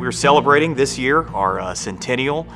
We're celebrating this year our centennial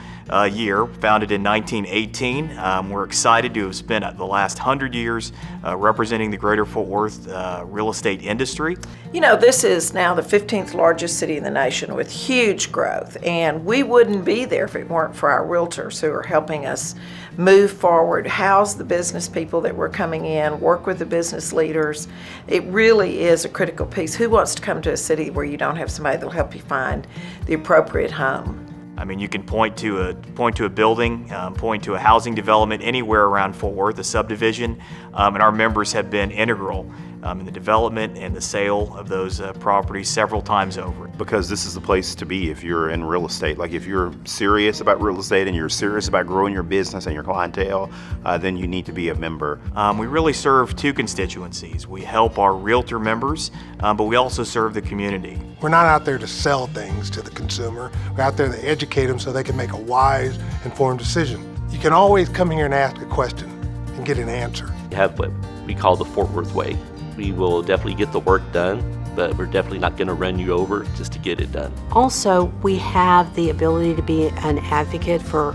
year, founded in 1918. We're excited to have spent the last 100 years representing the greater Fort Worth real estate industry. You know, this is now the 15th largest city in the nation with huge growth, and we wouldn't be there if it weren't for our realtors who are helping us move forward, house the business people that were coming in, work with the business leaders. It really is a critical piece. Who wants to come to a city where you don't have somebody that'll help you find the appropriate home? I mean, you can point to a building, point to a housing development anywhere around Fort Worth, a subdivision, and our members have been integral in the development and the sale of those properties several times over. Because this is the place to be if you're in real estate. Like if you're serious about real estate and you're serious about growing your business and your clientele, then you need to be a member. We really serve two constituencies. We help our realtor members, but we also serve the community. We're not out there to sell things to the consumer. We're out there to educate them so they can make a wise, informed decision. You can always come here and ask a question and get an answer. We have what we call the Fort Worth way. We will definitely get the work done, but we're definitely not going to run you over just to get it done. Also, we have the ability to be an advocate for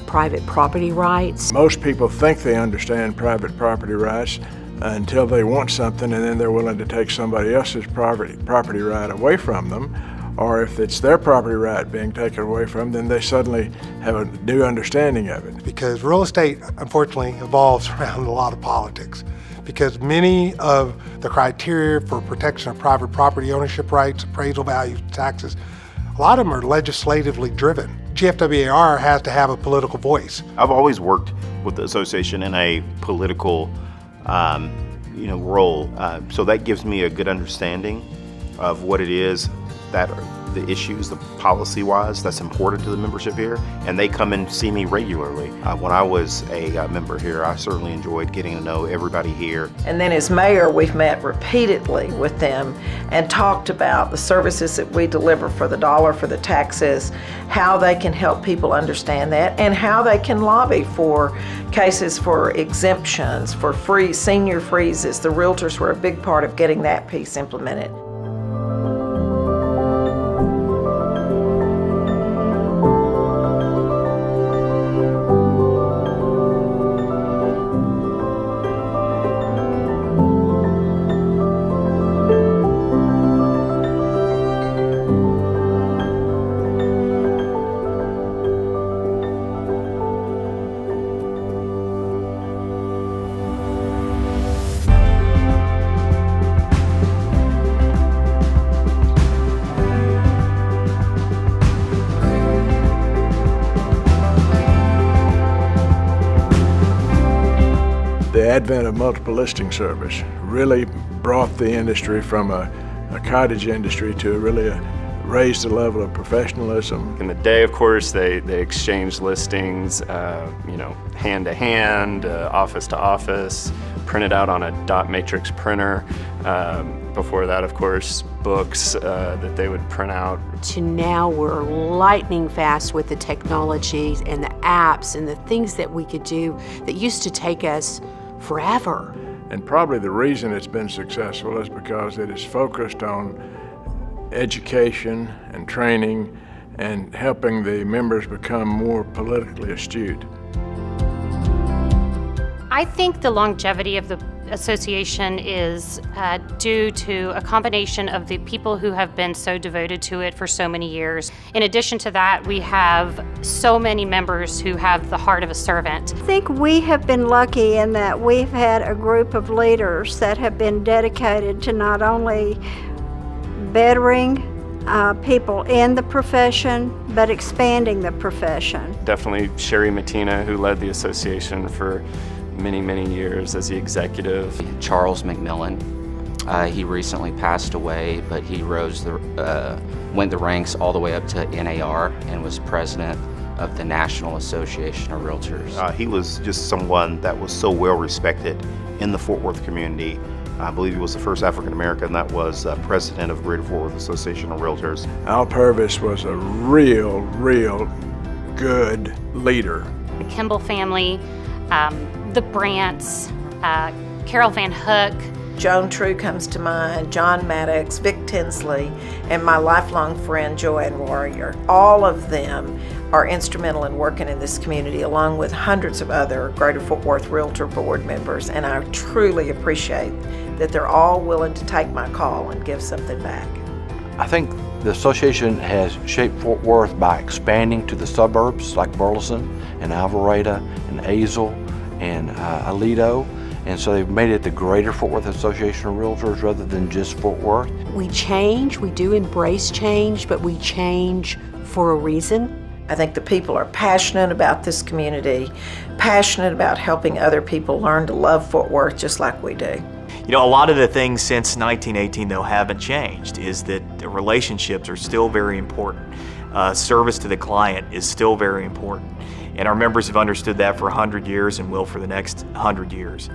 private property rights. Most people think they understand private property rights until they want something, and then they're willing to take somebody else's property right away from them. Or if it's their property right being taken away from them, then they suddenly have a new understanding of it. Because real estate, unfortunately, evolves around a lot of politics. Because many of the criteria for protection of private property ownership rights, appraisal values, taxes, a lot of them are legislatively driven. GFWAR has to have a political voice. I've always worked with the association in a political role, so that gives me a good understanding of what it is that the issues, the policy-wise, that's important to the membership here, and they come and see me regularly. When I was a member here, I certainly enjoyed getting to know everybody here. And then as mayor, we've met repeatedly with them and talked about the services that we deliver for the dollar, for the taxes, how they can help people understand that, and how they can lobby for cases for exemptions, for free senior freezes. The realtors were a big part of getting that piece implemented. The advent of multiple listing service really brought the industry from a cottage industry to really raise the level of professionalism. In the day, of course, they exchanged listings, hand to hand, office to office, printed out on a dot matrix printer. Before that, of course, books that they would print out. To now we're lightning fast with the technology and the apps and the things that we could do that used to take us forever. And probably the reason it's been successful is because it is focused on education and training and helping the members become more politically astute. I think the longevity of the association is due to a combination of the people who have been so devoted to it for so many years. In addition to that, we have so many members who have the heart of a servant. I think we have been lucky in that we've had a group of leaders that have been dedicated to not only bettering people in the profession, but expanding the profession. Definitely Sherry Mattina, who led the association for many years as the executive. Charles McMillan, he recently passed away, but he went the ranks all the way up to NAR and was president of the National Association of Realtors. He was just someone that was so well respected in the Fort Worth community. I believe he was the first African American that was president of Greater Fort Worth Association of Realtors. Al Purvis was a real good leader. The Kimball family, the Brants, Carol Van Hook, Joan True comes to mind, John Maddox, Vic Tinsley, and my lifelong friend Joanne Warrior. All of them are instrumental in working in this community, along with hundreds of other Greater Fort Worth Realtor Board members, and I truly appreciate that they're all willing to take my call and give something back. I think the association has shaped Fort Worth by expanding to the suburbs like Burleson and Alvarado and Azle and Aledo. And so they've made it the Greater Fort Worth Association of Realtors rather than just Fort Worth. We change, we do embrace change, but we change for a reason. I think the people are passionate about this community, passionate about helping other people learn to love Fort Worth just like we do. You know, a lot of the things since 1918, though, haven't changed, is that the relationships are still very important. Service to the client is still very important. And our members have understood that for 100 years and will for the next 100 years.